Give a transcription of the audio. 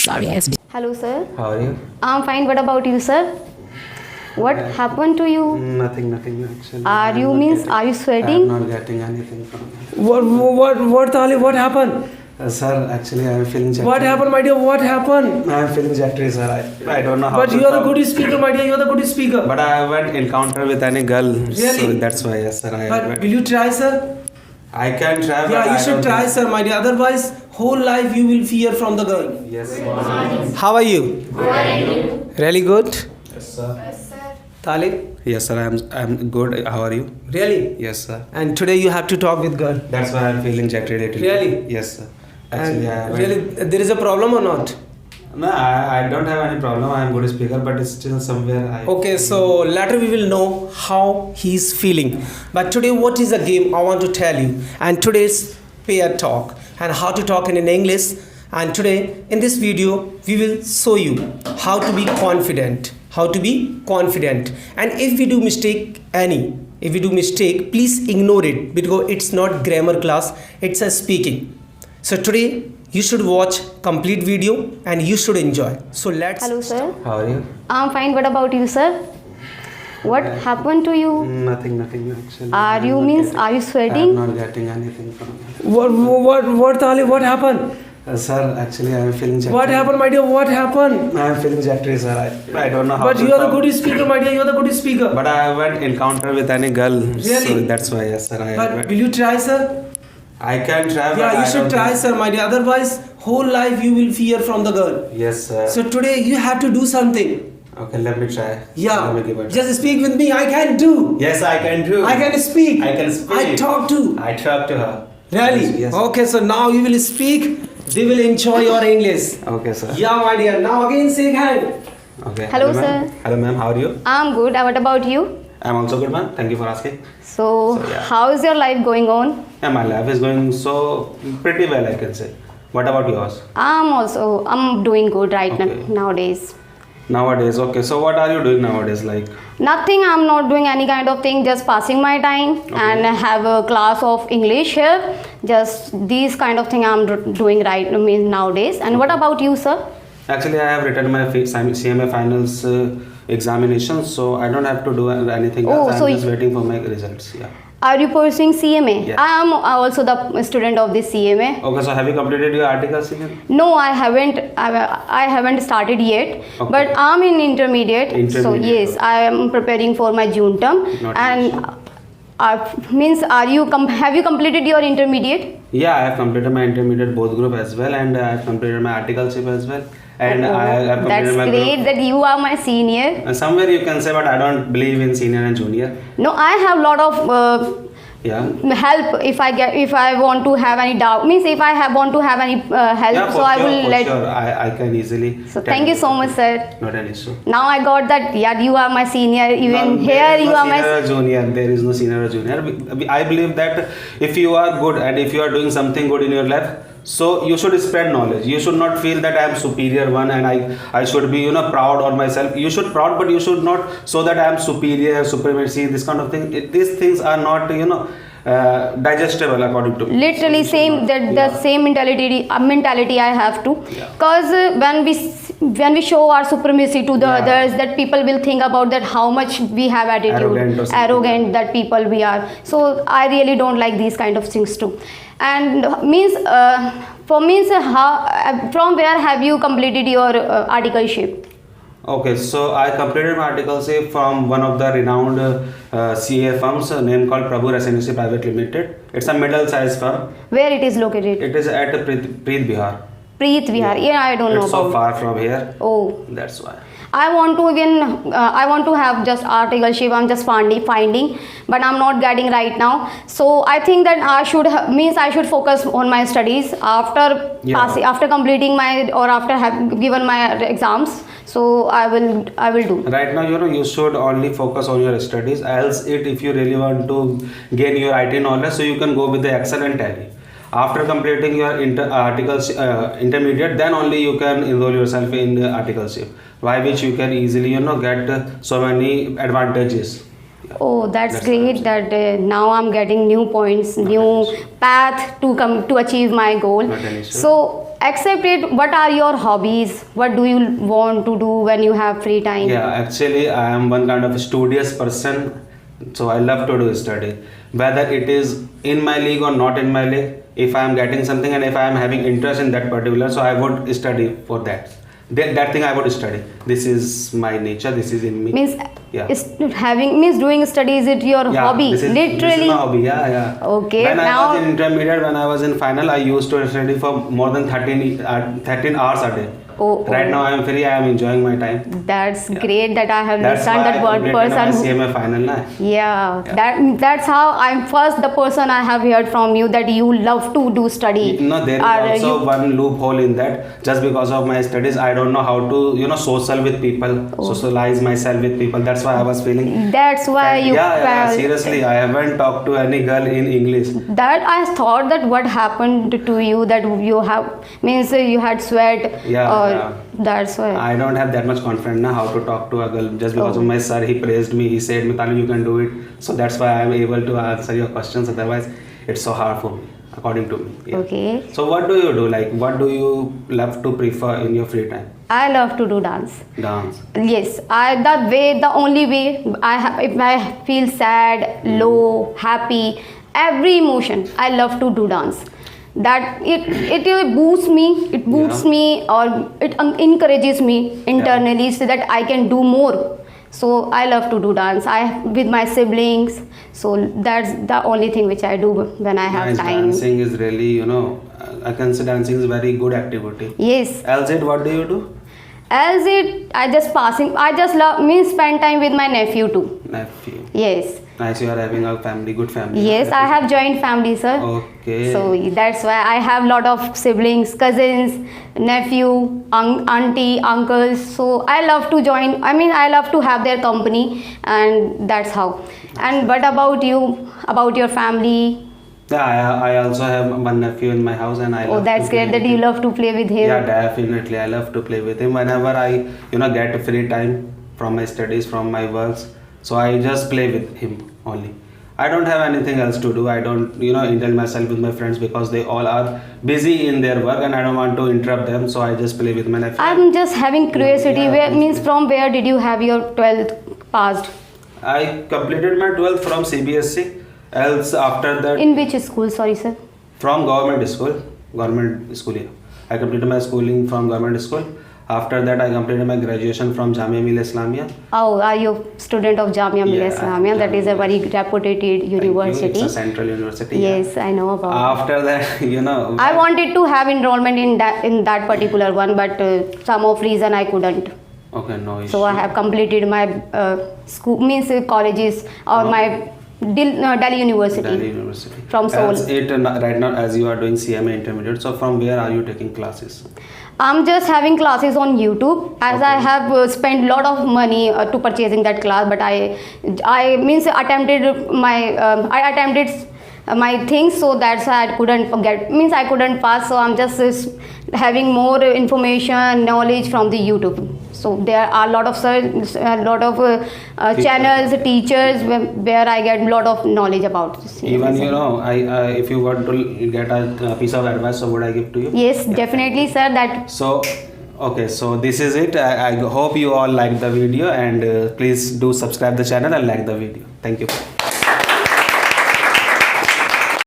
Sorry, Hello, sir. How are you? I'm fine. What about you, sir? What happened to you? Nothing actually. Are you are you I'm sweating? not getting anything from you. What, Talib? What happened? Sir, actually I am feeling jittery. What happened, my dear? What happened? I am feeling jittery, sir. I don't know how But to you are the talk. good speaker, my dear. You are the good speaker. But I haven't encountered with any girl. Really? So that's why, yes, sir. But will you try, sir? I can try, but Yeah, you I should don't try, think- sir, my dear. Otherwise, whole life you will fear from the girl. Yes. How are you? Really good? Yes, sir. Talib? Yes, sir. I'm good. How are you? Really? Yes, sir. And today you have to talk with girl. That's why I'm feeling jittery little. Really? Yes, sir. Actually, I And haven't. really, there is a problem or not? No, I don't have any problem. I am good speaker, but it's still somewhere. Okay, so later we will know how he's feeling. But today, what is the game I want to tell you? And today's pair talk and how to talk in English. And today, in this video, we will show you how to be confident. How to be confident. And if we do mistake if we do mistake, please ignore it because it's not grammar class. It's a speaking. So today, you should watch complete video and you should enjoy. So let's. Hello, sir. How are you? I'm fine. What about you, sir? What happened to you? Nothing actually. Are you are you I'm sweating? not getting anything from you. What, Talib? What happened? Sir, actually I am feeling jittery. What happened, my dear? What happened? I am feeling jittery, sir. I don't know how But to you are the talk. good speaker, my dear. You are the good speaker. But I haven't encountered with any girl. Really? So that's why, yes, sir. But will you try, sir? I can try, but Yeah, you I should don't try, think- sir, my dear. Otherwise, whole life you will fear from the girl. Yes, sir. So today you have to do something. Okay, let me try. Yeah, Let me give it. just speak with me. I can do. Yes, I can do. I can speak. I can speak. I talk to. I talk to her. Really? Yes. Okay, so now you will speak. They will enjoy your English. Okay, sir. Yeah, my dear. Now again, shake hand. Okay. Hello, ma'am. sir. Hello, ma'am. How are you? I'm good. What about you? I'm also good, ma'am. Thank you for asking. So, yeah. how is your life going on? Yeah, my life is going so pretty well, I can say. What about yours? I'm doing good right Okay. nowadays. Nowadays, okay. So what are you doing nowadays? Like, Nothing. I'm not doing any kind of thing. Just passing my time and have a class of English here. Just these kind of thing I'm doing nowadays. And what about you, sir? actually, I have written my CMA finals examination, so I don't have to do anything Oh, else. so I'm just waiting for my results. Yeah. Are you pursuing CMA? Yeah. I am also the student of this CMA. Okay. So have you completed your articles again? No, I haven't. I haven't started yet. Okay. But I'm in intermediate. So Intermediate, yes, okay. I am preparing for my June term. Not And means have you completed your intermediate? Yeah, I have completed my intermediate both group as well, and I have completed my articleship as well, and I have completed That's my great group. that you are my senior. Somewhere you can say, but I don't believe in senior and junior. No, I have lot of Yeah. help if I want to have any doubt. Means if I want to have any help, Yeah, so for I sure, will for let. sure. I can easily. So tell thank you so much, sir. Not an issue. Now I got that. Yeah, you are my senior. Even No, here there is you no are my. senior or junior. There is no senior or junior. I believe that if you are good and if you are doing something good in your life, so you should spread knowledge. You should not feel that I am superior one and I should be proud on myself. You should proud, but you should not so that I am superior, supremacy, this kind of thing. These things are not digestible according to me. Literally So same you should that not- the yeah. same mentality I have too. Yeah. Because when we show our supremacy to the Yeah. others, that people will think about that how much we have attitude, Arrogant or something. arrogant that people we are. So I really don't like these kind of things too. And from where have you completed your articleship? Okay, so I completed my articleship from one of the renowned CA firms named called Prabhu Residency Private Limited. It's a middle-sized firm. Where it is located? It is at Preet Bihar. Preet Vihar. Yeah, I don't know It's so about. far from here. Oh. That's why. I want to have just articleship. I'm just finding, but I'm not getting right now. So I think that I should focus on my studies after Yeah. after completing my or after have given my exams. So I will do. Right now, you should only focus on your studies. Else, if you really want to gain your IT knowledge, so you can go with the Excel and Tally. After completing your intermediate, then only you can enroll yourself in the articleship, by which you can easily get so many advantages Oh, that's That's great awesome. that now I'm getting new points, new path to come to achieve my goal. Not an issue. So, accept it. What are your hobbies? What do you want to do when you have free time? Yeah, actually, I am one kind of a studious person, so I love to do study. Whether it is in my league or not in my league, if I am getting something and if I am having interest in that particular, so I would study for that. That thing I would study. This is my nature. This is in me. Means Yeah. means doing study, is it your Yeah, hobby? This is Literally. my hobby. Yeah. Okay, When I now- was in intermediate, when I was in final, I used to study for more than 13 hours a day. Oh, Right oh. now, I am free. I am enjoying my time. That's great that I have That's understand why that I one completed my person. CMA final. Na? Yeah, that's how I'm first the person I have heard from you that you love to do study. No, there is Are also you- one loophole in that. Just because of my studies, I don't know how to, social with people, Oh. socialize myself with people. That's why I was feeling. That's why you Yeah, felt seriously, I haven't talked to any girl in English. that. I thought that what happened to you that you have means you had sweat. Yeah, or yeah. That's why. I don't have that much confidence now how to talk to a girl. Just because Oh. of my sir, he praised me. He said, Mitali, you can do it. So that's why I'm able to answer your questions. Otherwise, it's so hard for me, according to me. Yeah. Okay. So what do you do? Like, what do you love to prefer in your free time? I love to do dance. Dance. Yes, the only way if I feel sad, low, happy, every emotion, I love to do dance. That it boosts me or it encourages me internally so that I can do more. So I love to do dance. With my siblings. So that's the only thing which I do when I have Nice. time. Dancing is really, I consider dancing is very good activity. Yes. Else, what do you do? As it, I just love spend time with my nephew too. Nephew. Yes. Nice, you are having a family, good family. Yes, I have joint family, sir. Okay. So that's why I have lot of siblings, cousins, nephew, auntie, uncles. So I love to join. I love to have their company, and that's how. And what about you? About your family? Yeah, I also have one nephew in my house, and I. Oh, love that's to play great that with you him. love to play with him. Yeah, definitely. I love to play with him whenever I, get free time from my studies, from my works. So I just play with him only. I don't have anything else to do. I don't, indulge myself with my friends because they all are busy in their work, and I don't want to interrupt them. So I just play with my nephew. I'm just having curiosity. Yeah, From where did you have your 12th passed? I completed my 12th from CBSE. Else after that, In which school? Sorry, sir. from government school. Yeah. I completed my schooling from government school. After that, I completed my graduation from Jamia Millia Islamia. Oh, are you student of Jamia Millia Yeah, Islamia? That is a very reputed Thank you. university. It's a central university. Yes, I know about it. After that, I wanted to have enrollment in that particular one, but some of reason I couldn't. Okay, no issue. So I have completed my school colleges or my Delhi University. Delhi University. From Seoul. Right now, as you are doing CMA intermediate, so from where are you taking classes? I'm just having classes on YouTube as I Okay. have spent lot of money to purchasing that class, but I attempted my things, so that's why I couldn't pass. So I'm just having more information, knowledge from the YouTube. So there are a lot of channels, teachers where I get a lot of knowledge about this. Even if you want to get a piece of advice, so would I give to you? Yes, definitely, sir. That So, okay, so this is it. I hope you all liked the video, and please do subscribe the channel and like the video. Thank you.